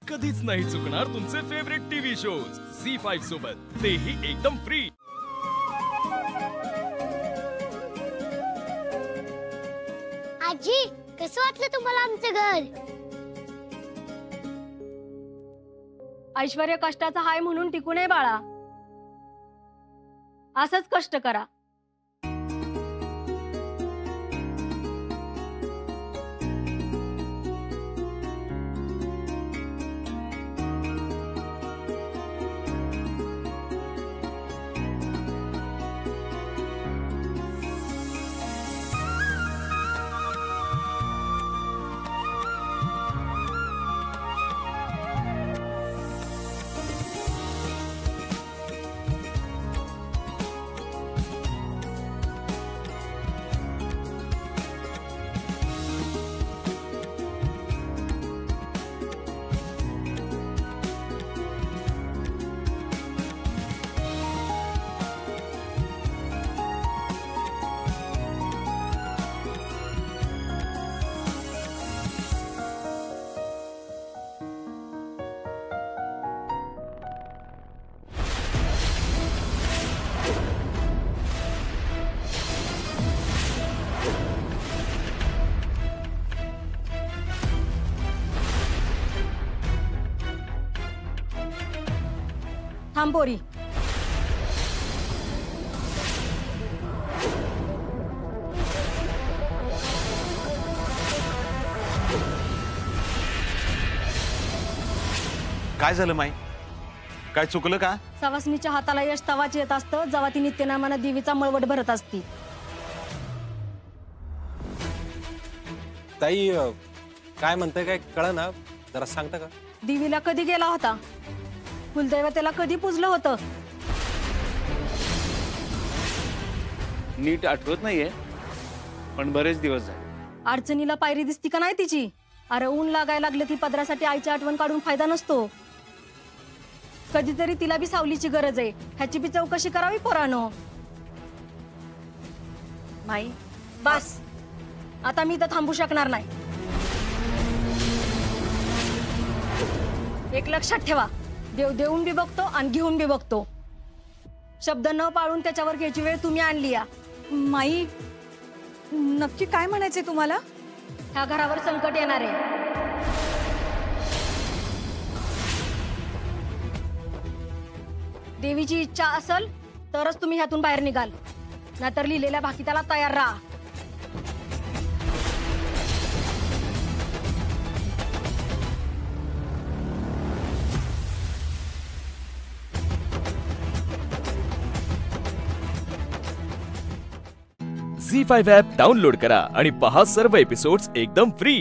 कधीच नाही चुकणार तुमचे फेवरेट टीव्ही शोज झी5 सोबत, तेही एकदम फ्री। आजी, कसं वाटलं तुम्हाला आमचं घर? ऐश्वर्य कष्टाचा हाय म्हणून टिकू नये बाळा, असंच कष्ट करा। थांबोरी, काय झालं माई? काय चुकलं का? सवासणीच्या हाताला यश तवाच येत असतं जेव्हा ती नित्यनामानं देवीचा मळवट भरत असती। ताई, काय म्हणते काय कळलं ना, जरा सांगता का? देवीला कधी गेला होता? कुलदैवतेला कधी पूजलं होतं? नीट आठवत नाहीये, पण बरेच दिवस झाले। अडचणीला पायरी दिसती का नाही तिची? अरे ऊन लागायला लागलं की पदरासाठी आईची आठवण काढून फायदा नसतो। कधीतरी तिला बी सावलीची गरज आहे, ह्याची बी चौकशी करावी पोरानो। माई बस, आता मी तर थांबू शकणार नाही। एक लक्षात ठेवा, देव देऊन बी बघतो आणि घेऊन बी बघतो। शब्द न पाळून त्याच्यावर घ्यायची वेळ तुम्ही आणली या। माई, नक्की काय म्हणायचंय तुम्हाला? ह्या घरावर संकट येणार आहे। देवीची इच्छा असेल तरच तुम्ही ह्यातून बाहेर निघाल, नाहीतर लिहिलेल्या भाकिताला तयार राहा। झी5 ॲप डाउनलोड करा आणि पहा सर्व एपिसोड्स एकदम फ्री।